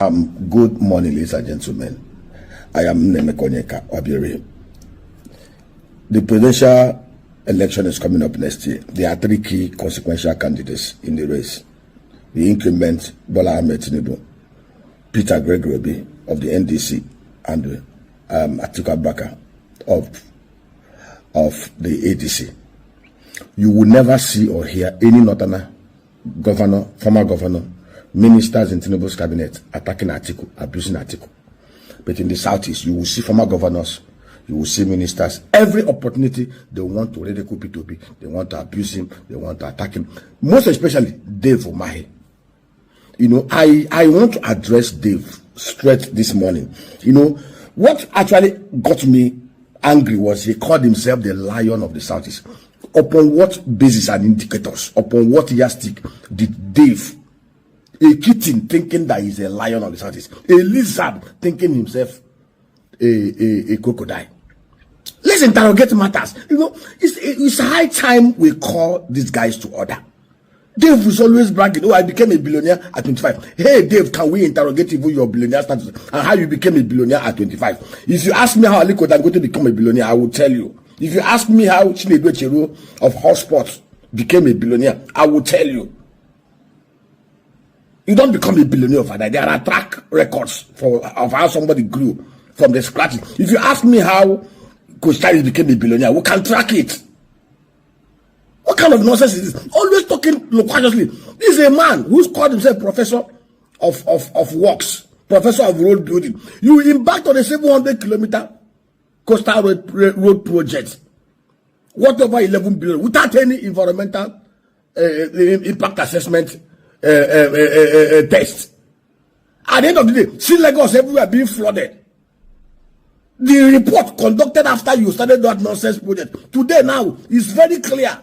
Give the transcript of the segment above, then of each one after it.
Good morning, ladies and gentlemen. I am Nnaemeka. The presidential election is coming up next year. There are three key consequential candidates in the race. The incumbent Bola Ahmed Tinubu, Peter Gregory of the NDC, and Atiku Abubakar of the ADC. You will never see or hear any northerner, governor, former governor, ministers in Tinubu's cabinet attacking Atiku, abusing Atiku. But in the southeast, you will see former governors, you will see ministers. Every opportunity, they want to ridicule P2P, they want to abuse him, they want to attack him. Most especially Dave Umahi. You know, I want to address Dave straight this morning. You know, what actually got me angry was he called himself the lion of the southeast. Upon what basis and indicators, upon what yardstick did Dave, a kitten thinking that he's a lion of the southeast, a lizard thinking himself a crocodile? Let's interrogate matters. You know, it's high time we call these guys to order. Dave was always bragging, oh, I became a billionaire at 25. Hey, Dave, can we interrogate even your billionaire status and how you became a billionaire at 25? If you ask me how Aliko Dangote to become a billionaire, I will tell you. If you ask me how Chinedu Cheru of Hotspot became a billionaire, I will tell you. You don't become a billionaire overnight. There are track records of how somebody grew from the scratch. If you ask me how Coach Charlie became a billionaire, we can track it. What kind of nonsense is this? Always talking loquaciously. This is a man who's called himself professor of works, professor of road building. You embarked on a 700-kilometer coastal road project, whatever 11 billion, without any environmental impact assessment test. At the end of the day, see Lagos everywhere being flooded. The report conducted after you started that nonsense project today now is very clear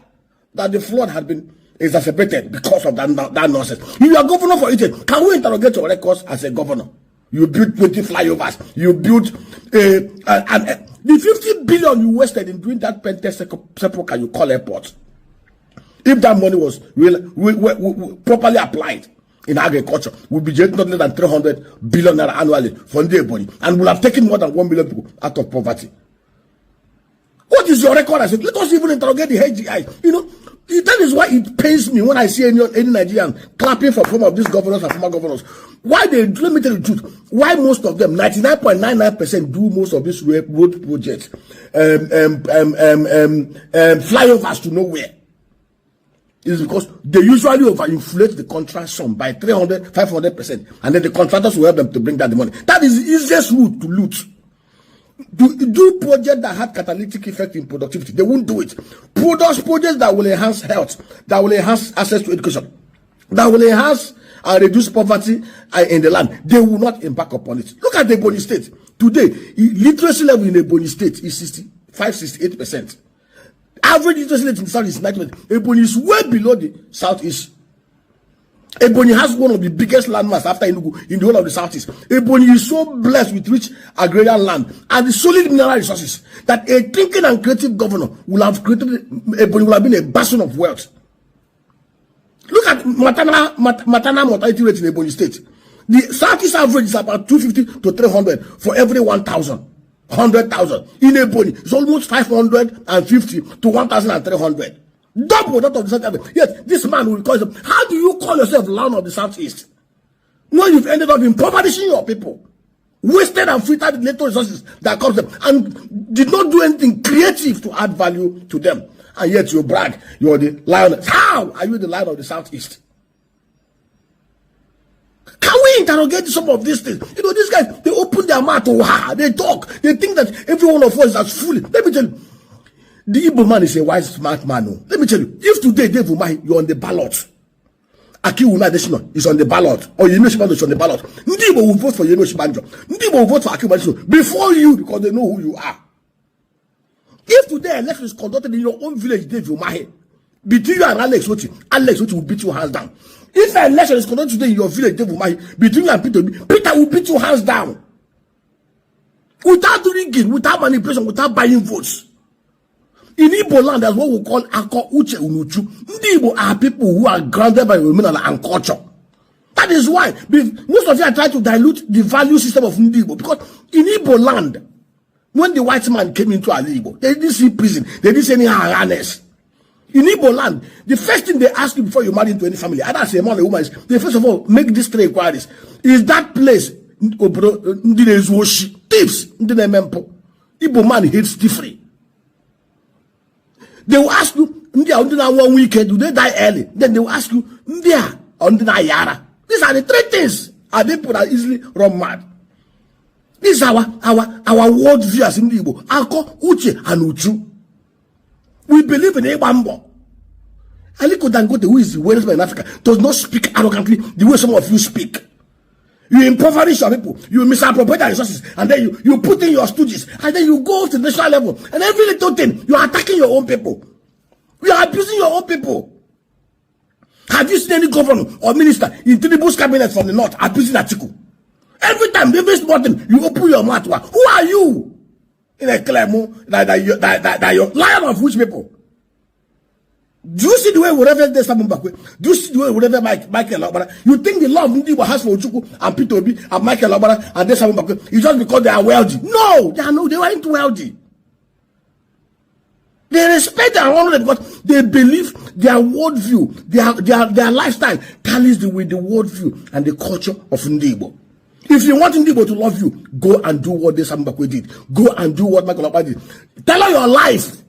that the flood had been exacerbated because of that nonsense. You are governor for it. Can we interrogate your records as a governor? You built 20 flyovers. You built the 50 billion you wasted in doing that Pentest sepulchre you call airport. If that money was properly applied in agriculture, we'll be generating not less than 300 billion annually for Ndi-Igbo, and we'll have taken more than 1 million people out of poverty. What is your record? I said, let us even interrogate the HGI. You know, that is why it pains me when I see any Nigerian clapping for some of these governors and former governors. Why they, let me tell you the truth, why most of them, 99.99% do most of these road projects, flyovers to nowhere. Is because they usually overinflate the contract sum by 300, 500%, and then the contractors will help them to bring down the money. That is the easiest route to loot. Do projects that have catalytic effect in productivity. They won't do it. Projects that will enhance health, that will enhance access to education, that will enhance and reduce poverty in the land. They will not embark upon it. Look at the Ebonyi State. Today, literacy level in the Ebonyi State is 65-68%. Average literacy rate in the south is 90%. Ebonyi is way below the southeast. Ebonyi has one of the biggest landmass after Enugu in the whole of the southeast. Ebonyi is so blessed with rich agrarian land and the solid mineral resources that a thinking and creative governor will have created, Ebonyi will have been a basin of wealth. Look at maternal mortality rate in Ebonyi State. The southeast average is about 250 to 300 for every 1,000. 100,000. In Ebonyi, it's almost 550 to 1,300. Double that of the south. Yes, this man will call himself. How do you call yourself lion of the southeast? When you've ended up impoverishing your people, wasted and filtered the little resources that comes them, and did not do anything creative to add value to them, and yet you brag you're the lion. How are you the lion of the southeast? Can we interrogate some of these things? You know, these guys, they open their mouth, they talk, they think that every one of us is as foolish. Let me tell you, the Igbo man is a wise, smart man. No. Let me tell you, if today Dave Umahi, you're on the ballot, Aki Unadeshino is on the ballot, or Yemi Osinbajo is on the ballot, Ndi-Igbo will vote for Yemi Osinbajo. Ndi-Igbo will vote for Aki Unadeshino before you, because they know who you are. If today election is conducted in your own village, Dave Umahi, between you and Alex Oti will beat you hands down. If an election is conducted today in your village, Dave Umahi, between you and Peter will beat you hands down. Without rigging, without manipulation, without buying votes. In Igbo land, that's what we call Ako Uche Unuchu. Ndi-Igbo are people who are grounded by women and culture. That is why most of you are trying to dilute the value system of Ndi-Igbo, because in Igbo land, when the white man came into Igbo, they didn't see prison, they didn't see any harness. In Igbo land, the first thing they ask you before you marry into any family, either as a man or a woman, is they first of all make these 3 inquiries. Is that place thieves? Igbo man hates thievery. They will ask you, one weekend, do they die early? Then they will ask you, Yara. These are the 3 things and people that easily run mad. This is our world view as Ndi-Igbo. Ako, Uche, and Uchu. We believe in Ebambo. Aliko Dangote, who is the wealthiest man in Africa, does not speak arrogantly the way some of you speak. You impoverish your people, you misappropriate their resources, and then you put in your stooges, and then you go to the national level, and every little thing, you are attacking your own people. You are abusing your own people. Have you seen any governor or minister in Tinubu's cabinet from the north abusing Atiku? Every time, every small thing, you open your mouth. Who are you? In a claim that you're lion of which people? Do you see the way whatever they stand back? Do you see the way whatever Michael Obara? You think the love Ndi-Igbo has for Uchuku and Peter Obi and Michael Obara and they stand back is just because they are wealthy? No, they weren't wealthy. They respect their honor because they believe their worldview, their lifestyle carries with the worldview and the culture of Ndi-Igbo. If you want Ndi-Igbo to love you, go and do what this Mbakwe did. Go and do what Michael Obama did. Tell her your life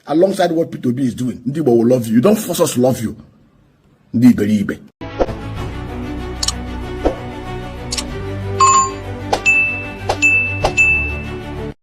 alongside what Peter B is doing. Ndi-Igbo will love you. You don't force us to love you. Ndi-Igbo.